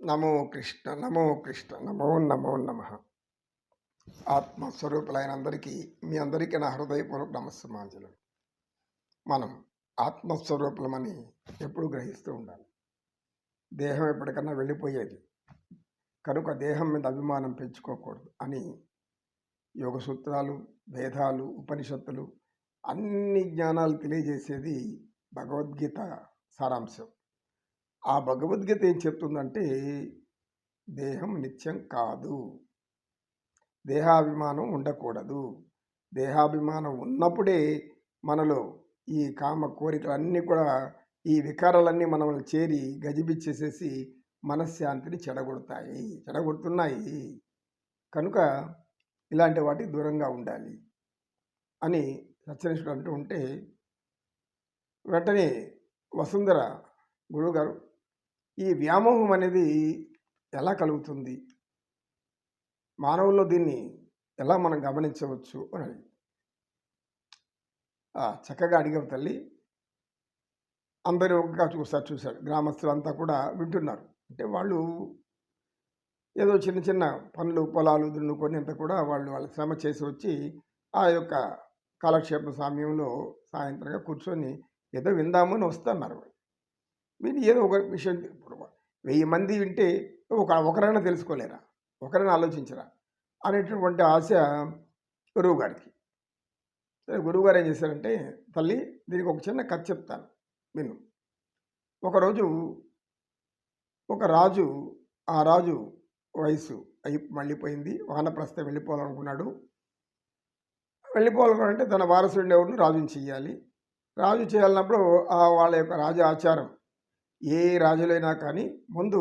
నమో కృష్ణ నమో కృష్ణ నమో నమో నమ. ఆత్మస్వరూపులైన అందరికీ మీ అందరికీ నా హృదయపూర్వక నమస్సుమాంజలు. మనం ఆత్మస్వరూపులమని ఎప్పుడు గ్రహిస్తూ ఉండాలి. దేహం ఎప్పటికన్నా వెళ్ళిపోయేది కనుక దేహం మీద అభిమానం పెంచుకోకూడదు అని యోగ సూత్రాలు, వేదాలు, ఉపనిషత్తులు అన్ని జ్ఞానాలు తెలియజేసేది భగవద్గీత సారాంశం. ఆ భగవద్గీత ఏం చెప్తుందంటే దేహం నిత్యం కాదు, దేహాభిమానం ఉండకూడదు. దేహాభిమానం ఉన్నప్పుడే మనలో ఈ కామ కోరికలన్నీ కూడా, ఈ వికారాలన్నీ మనల్ని చేరి గజిబిచ్చేసేసి మనశ్శాంతిని చెడగొడుతున్నాయి. కనుక ఇలాంటి వాటికి దూరంగా ఉండాలి అని సత్యనిష్ఠుడు అంటూ ఉంటే, వెంటనే వసుంధర గురువుగారు ఈ వ్యామోహం అనేది ఎలా కలుగుతుంది, మానవుల్లో దీన్ని ఎలా మనం గమనించవచ్చు అని అడిగి చక్కగా అడిగాం తల్లి. అందరూ ఒకగా చూశాడు. గ్రామస్తులంతా కూడా వింటున్నారు. అంటే వాళ్ళు ఏదో చిన్న చిన్న పనులు, పొలాలు దున్నుకొని అంతా కూడా వాళ్ళ శ్రమ చేసి వచ్చి ఆ యొక్క కాలక్షేప సమయంలో సాయంత్రంగా కూర్చొని ఏదో విందామని వస్తున్నారు. విని ఏదో ఒక విషయం, ఇప్పుడు 1000 మంది వింటే ఒకరైనా తెలుసుకోలేరా, ఒకరైనా ఆలోచించరా అనేటటువంటి ఆశ గురువుగారికి. సరే, గురువుగారు ఏం చేశారంటే, తల్లి దీనికి ఒక చిన్న కథ చెప్తాను విను. ఒకరోజు ఒక రాజు, ఆ రాజు వయసు మళ్ళీపోయింది, వానప్రస్థం వెళ్ళిపోవాలనుకున్నాడు. వెళ్ళిపోవాలనుకుంటే తన వారసుడిని ఎవరిని రాజుని చెయ్యాలి. రాజు చేయాలన్నప్పుడు వాళ్ళ యొక్క రాజ ఆచారం, ఏ రాజులైనా కానీ ముందు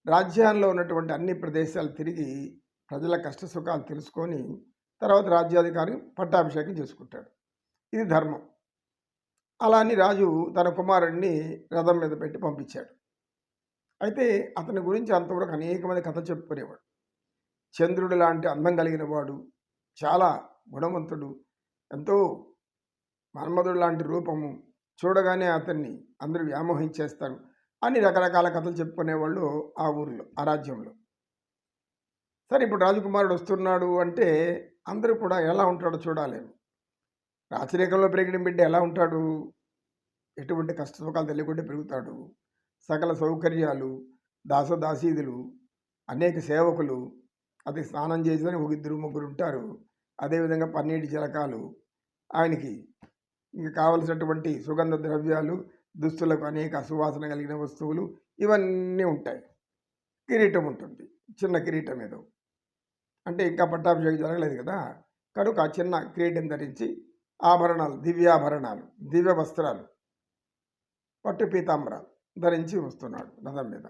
రాజ్యాంగంలో ఉన్నటువంటి అన్ని ప్రదేశాలు తిరిగి ప్రజల కష్ట సుఖాలు తెలుసుకొని తర్వాత రాజ్యాధికారి పట్టాభిషేకం చేసుకుంటాడు. ఇది ధర్మం. అలా అని రాజు తన కుమారుడిని రథం మీద పెట్టి పంపించాడు. అయితే అతని గురించి అంతవరకు అనేక మంది కథలు చెప్పుకునేవాడు. చంద్రుడు లాంటి అందం కలిగిన వాడు, చాలా గుణవంతుడు, ఎంతో మన్మధుడు లాంటి రూపము, చూడగానే అతన్ని అందరూ వ్యామోహించేస్తారు అని రకరకాల కథలు చెప్పుకునేవాళ్ళు ఆ ఊరిలో, ఆ రాజ్యంలో. సరే, ఇప్పుడు రాజకుమారుడు వస్తున్నాడు అంటే అందరూ కూడా ఎలా ఉంటాడో చూడాలి. రాచరికంలో పెరిగిన బిడ్డ ఎలా ఉంటాడు, ఎటువంటి కష్ట సుఖాలు తెలియకుండా పెరుగుతాడు. సకల సౌకర్యాలు, దాసదాసీదులు, అనేక సేవకులు, అది స్నానం చేసిన ఒక 2-3 ఉంటారు. అదేవిధంగా పన్నీటి చిలకాలు, ఆయనకి ఇంకా కావలసినటువంటి సుగంధ ద్రవ్యాలు, దుస్తులకు అనేక సువాసన కలిగిన వస్తువులు ఇవన్నీ ఉంటాయి. కిరీటం ఉంటుంది, చిన్న కిరీటం ఏదో, అంటే ఇంకా పట్టాభిషేకం జరగలేదు కదా, కనుక ఆ చిన్న కిరీటం ధరించి ఆభరణాలు, దివ్యాభరణాలు, దివ్య వస్త్రాలు, పట్టు పీతాంబరాలు ధరించి వస్తున్నాడు రథం మీద.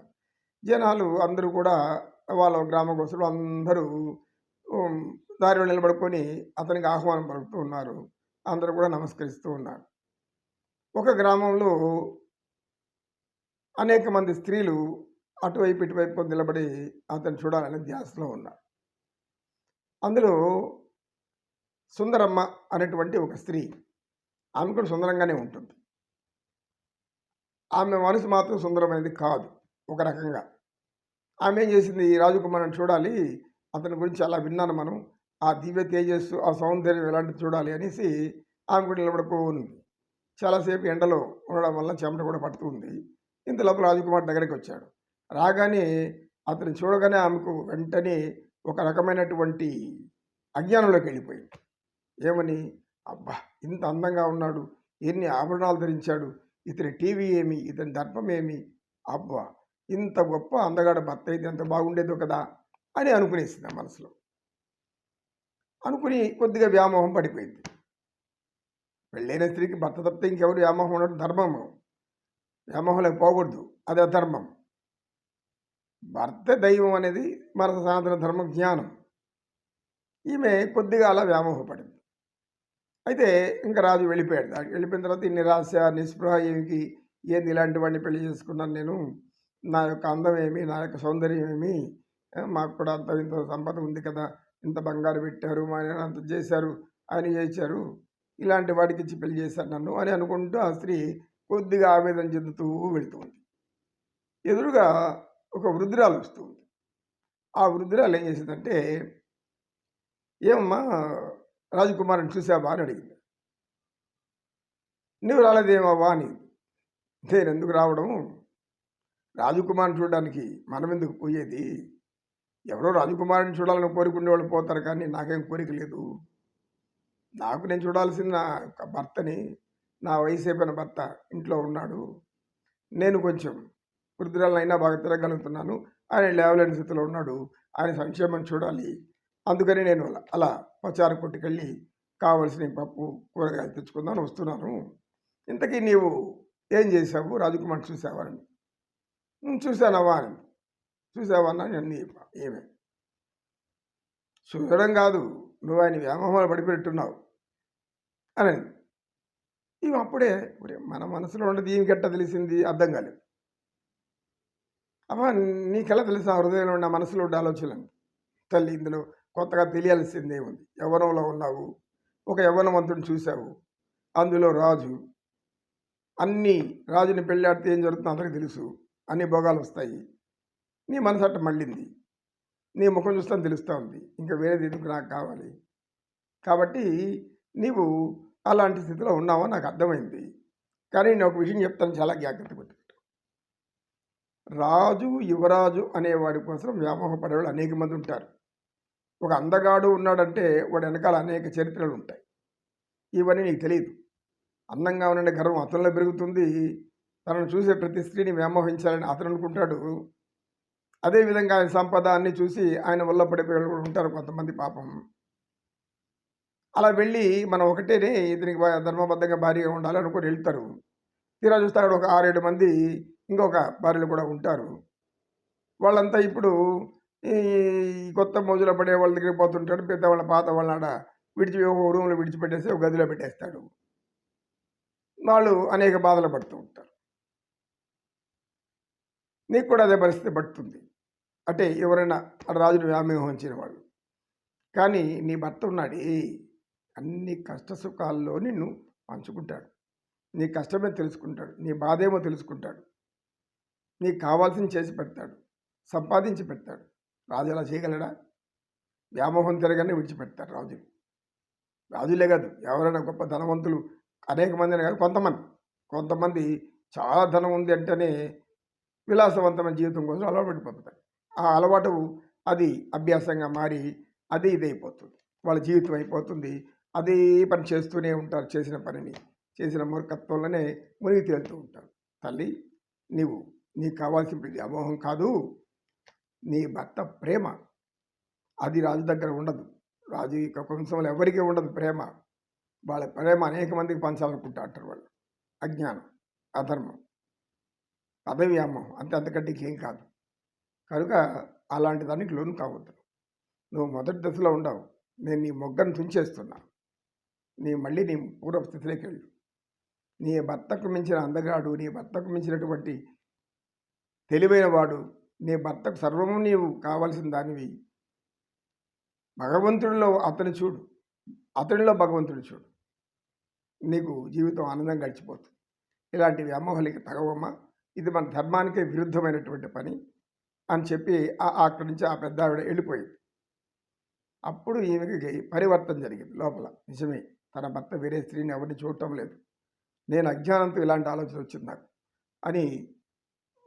జనాలు అందరూ కూడా వాళ్ళ గ్రామగోసులు అందరూ దారిలో నిలబడుకొని అతనికి ఆహ్వానం పలుకుతూ ఉన్నారు. అందరూ కూడా నమస్కరిస్తూ ఉన్నారు. ఒక గ్రామంలో అనేక మంది స్త్రీలు అటువైపు ఇటువైపు నిలబడి అతను చూడాలనే ధ్యాసలో ఉన్నారు. అందులో సుందరమ్మ అనేటువంటి ఒక స్త్రీ, ఆమె కూడా సుందరంగానే ఉంటుంది. ఆమె మనసు మాత్రం సుందరమైనది కాదు. ఒక రకంగా ఆమె ఏం చేసింది, రాజకుమారుని చూడాలి, అతని గురించి అలా విన్నాను మనం, ఆ దివ్య తేజస్సు, ఆ సౌందర్యం ఎలాంటిది చూడాలి అనేసి ఆమె కూడా నిలబడుకోనుంది. చాలాసేపు ఎండలో ఉండడం వల్ల చెమట కూడా పడుతుంది. ఇంతలోపు రాజకుమార్ దగ్గరికి వచ్చాడు. రాగానే అతను చూడగానే ఆమెకు వెంటనే ఒక రకమైనటువంటి అజ్ఞానంలోకి వెళ్ళిపోయింది. ఏమని, అబ్బా ఇంత అందంగా ఉన్నాడు, ఎన్ని ఆభరణాలు ధరించాడు, ఇతని టీవీ ఏమి, ఇతని దర్పం ఏమి, అబ్బా ఇంత గొప్ప అందగాడ భర్త అయితే ఎంత బాగుండేదో కదా అని అనుకునేసింది ఆ మనసులో. అనుకుని కొద్దిగా వ్యామోహం పడిపోయింది. పెళ్ళైన స్త్రీకి భర్త తప్పితే ఇంకెవరు వ్యామోహం ఉండడం ధర్మము. వ్యామోహంలోకి పోకూడదు, అది అధర్మం. భర్త దైవం అనేది మన సనాతన ధర్మం, జ్ఞానం. ఈమె కొద్దిగా అలా వ్యామోహపడింది. అయితే ఇంకా రాజు వెళ్ళిపోయాడు. వెళ్ళిపోయిన తర్వాత ఈ నిరాశ, నిస్పృహ, ఏమికి ఏంది ఇలాంటి వాడిని పెళ్లి చేసుకున్నాను నేను, నా యొక్క అందం ఏమి, నా యొక్క సౌందర్యం ఏమి, మాకు కూడా అంత ఇంత సంపద ఉంది కదా, ఇంత బంగారు పెట్టారు, మా ఆయన అంత చేశారు, ఆయన చేశారు, ఇలాంటి వాడికి ఇచ్చి పెళ్లి చేశారు నన్ను అని అనుకుంటూ ఆ స్త్రీ కొద్దిగా ఆవేదన చెందుతూ వెళుతుంది. ఎదురుగా ఒక వృద్ధురాలు వస్తూ ఉంది. ఆ వృద్ధురాలు ఏం చేసిందంటే, "ఏమమ్మా రాజకుమారుడిని చూసావా?" అని అడిగింది. "నువ్వు రాలేదేమవ్వా" అని. నేనెందుకు రావడం? రాజకుమారుని చూడడానికి మనమెందుకు పోయేది? ఎవరో రాజకుమారుడిని చూడాలని కోరుకునేవాళ్ళు పోతారు కానీ నాకేం కోరిక లేదు. నాకు నేను చూడాల్సిన నా యొక్క భర్తని, నా వయసైపోయిన భర్త ఇంట్లో ఉన్నాడు. నేను కొంచెం వృద్ధురాలనైనా బాగా తిరగలుగుతున్నాను. ఆయన లేవలేని స్థితిలో ఉన్నాడు. ఆయన సంక్షేమం చూడాలి. అందుకని నేను అలా పచారు కొట్టుకెళ్ళి కావలసిన పప్పు, కూరగాయలు తెచ్చుకుందామని వస్తున్నాను. ఇంతకీ నీవు ఏం చేశావు? రాజకుమారుని చూసావా అని. చూశానవ్వా అని. చూసావా అన్నా అన్నీ ఏమే. చూడడం కాదు, నువ్వు ఆయన వ్యామోహాలు పడిపోయినట్టున్నావు అని. ఇవి అప్పుడే మన మనసులో ఉన్నది ఈమెకెట్ట తెలిసింది అర్థం కాలేదు. అమ్మా నీకెలా తెలుసు ఆ హృదయంలో ఉన్న మనసులో ఉండే ఆలోచనలు? తల్లి ఇందులో కొత్తగా తెలియాల్సిందే ఉంది. యవ్వనంలో ఉన్నావు, ఒక యవ్వనవంతుడిని చూశావు, అందులో రాజు. అన్నీ రాజుని పెళ్ళాడితే ఏం జరుగుతుందో అందరికీ తెలుసు. అన్ని భోగాలు వస్తాయి. నీ మనసు అట్ట మళ్ళింది. నీ ముఖం చూస్తాను తెలుస్తూ ఉంది. ఇంకా వేరేది ఎందుకు నాకు కావాలి. కాబట్టి నీవు అలాంటి స్థితిలో ఉన్నావని నాకు అర్థమైంది. కానీ నేను ఒక విషయం చెప్తాను, చాలా జాగ్రత్త పెట్టుకుంటాను. రాజు, యువరాజు అనేవాడి కోసం వ్యామోహపడేవాళ్ళు అనేక మంది ఉంటారు. ఒక అందగాడు ఉన్నాడంటే వాడి వెనకాల అనేక చరిత్రలు ఉంటాయి. ఇవన్నీ నీకు తెలియదు. అందంగా ఉన్న గర్వం అతనిలో పెరుగుతుంది. తనను చూసే ప్రతి స్త్రీని వ్యామోహించాలని అతను అనుకుంటాడు. అదేవిధంగా ఆయన సంపద అన్నీ చూసి ఆయన వల్ల పడిపోయే కూడా ఉంటారు కొంతమంది పాపం. అలా వెళ్ళి మనం ఒకటేనే ఇతనికి ధర్మబద్ధంగా భారీగా ఉండాలి అనుకుని వెళ్తారు. తీరా చూస్తే అక్కడ ఒక 6-7 మంది ఇంకొక భార్యలు కూడా ఉంటారు. వాళ్ళంతా ఇప్పుడు ఈ కొత్త మోజులో పడే వాళ్ళ దగ్గరికి పోతుంటాడు. పెద్దవాళ్ళ పాత వాళ్ళ ఒక రూమ్లో విడిచిపెట్టేసి ఒక గదిలో పెట్టేస్తాడు. వాళ్ళు అనేక బాధలు పడుతూ ఉంటారు. నీకు కూడా అదే పరిస్థితి పడుతుంది. అంటే ఎవరైనా రాజుని వ్యామోహించిన వాళ్ళు. కానీ నీ భర్త ఉన్నాడే, అన్ని కష్ట సుఖాల్లో నిన్ను పంచుకుంటాడు. నీ కష్టమే తెలుసుకుంటాడు, నీ బాధేమో తెలుసుకుంటాడు, నీకు కావాల్సింది చేసి పెడతాడు, సంపాదించి పెడతాడు. రాజు అలా చేయగలడా? వ్యామోహం తిరగానే విడిచిపెడతారు రాజులు. రాజులే కాదు, ఎవరైనా గొప్ప ధనవంతులు అనేక మందిని కాదు, కొంతమంది చాలా ధనం ఉంది అంటేనే విలాసవంతమైన జీవితం కోసం అలవాటు పడిపోతారు. ఆ అలవాటు అది అభ్యాసంగా మారి అది ఇదైపోతుంది. వాళ్ళ జీవితం అయిపోతుంది. అదే పని చేస్తూనే ఉంటారు. చేసిన మూర్ఖత్వంలోనే మునిగి తేలుతూ ఉంటారు. తల్లి, నీకు కావాల్సిన వ్యామోహం కాదు, నీ భర్త ప్రేమ. అది రాజు దగ్గర ఉండదు. రాజు యొక్క వంశంలో ఎవరికీ ఉండదు ప్రేమ. వాళ్ళ ప్రేమ అనేక మందికి పంచాలనుకుంటా అంటారు వాళ్ళు. అజ్ఞానం, అధర్మం, పదవి వ్యామోహం, అంతకంటే ఇంకేం కాదు. కనుక అలాంటి దానికి లోను కావద్దు. నువ్వు మొదటి దశలో ఉండవు. నేను నీ మొగ్గను తుంచేస్తున్నా. మళ్ళీ నీ పూర్వ స్థితిలోకి వెళ్ళు. నీ భర్తకు మించిన అందగాడు, నీ భర్తకు మించినటువంటి తెలివైన వాడు, నీ భర్తకు సర్వము నీవు కావాల్సిన దానివి. భగవంతుడిలో అతని చూడు, అతనిలో భగవంతుడు చూడు. నీకు జీవితం ఆనందంగా గడిచిపోతుంది. ఇలాంటి వ్యామోహాలకి తగవమ్మా, ఇది మన ధర్మానికే విరుద్ధమైనటువంటి పని అని చెప్పి అక్కడి నుంచి ఆ పెద్ద ఆవిడ వెళ్ళిపోయింది. అప్పుడు ఈమెకి పరివర్తన జరిగింది లోపల. నిజమే, తన భర్త వేరే స్త్రీని ఎవరిని చూడటం లేదు, నేను అజ్ఞానంతో ఇలాంటి ఆలోచన వచ్చింది నాకు అని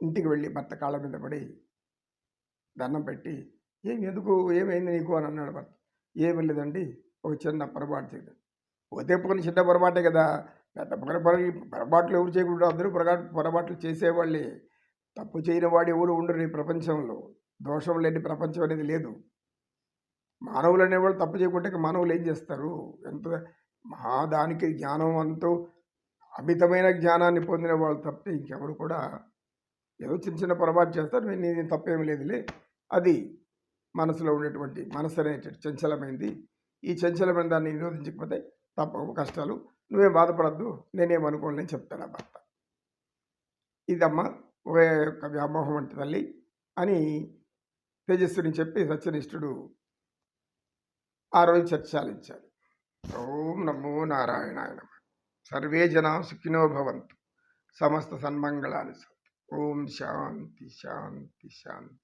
ఇంటికి వెళ్ళి భర్త కాళ్ళ మీద పడి దండం పెట్టి, ఏమైంది నీకు అని అన్నాడు భర్త. ఏమి లేదండి, ఒక చిన్న పొరపాటు చేయలేదు. పోతే పోనీ చిన్న పొరపాటే కదా, పెద్ద పొరపాట్లు ఎవరు చేయకుండా అందరూ పొరపాట్లు చేసేవాళ్ళే. తప్పు చేయని వాడు ఎవరు ఉండరు ఈ ప్రపంచంలో. దోషం లేని ప్రపంచం అనేది లేదు. మానవులు అనేవాళ్ళు తప్పు చేయకుంటే మానవులు ఏం చేస్తారు? ఎంత దానికి జ్ఞానం అంటూ అమితమైన జ్ఞానాన్ని పొందిన వాళ్ళు తప్పితే ఇంకెవరు కూడా ఏదో చిన్న పొరపాటు చేస్తారు. నేను తప్పేమి లేదులే, అది మనసులో ఉండేటువంటి మనసు అనేటువంటి చంచలమైంది. ఈ చంచలమైన దాన్ని నిరోధించకపోతే తప్పవు కష్టాలు, నువ్వేం బాధపడద్దు, నేనేమనుకోలేని చెప్తాను ఆ భర్త. ఇదమ్మా ఒక యొక్క వ్యామోహం అంటే తల్లి అని తేజస్సుని చెప్పి సత్యనిష్ఠుడు ఆ రోజు చర్చాలించాడు. ఓం నమో నారాయణాయ నమః. సర్వే జనా సుఖినో భవంతు. సమస్త సన్మంగళాన్ని. ఓం శాంతి శాంతి శాంతి.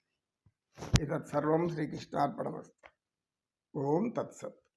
एतत् सर्वं श्रीकृष्णार्पणमस्तु। ओम तत्सत्।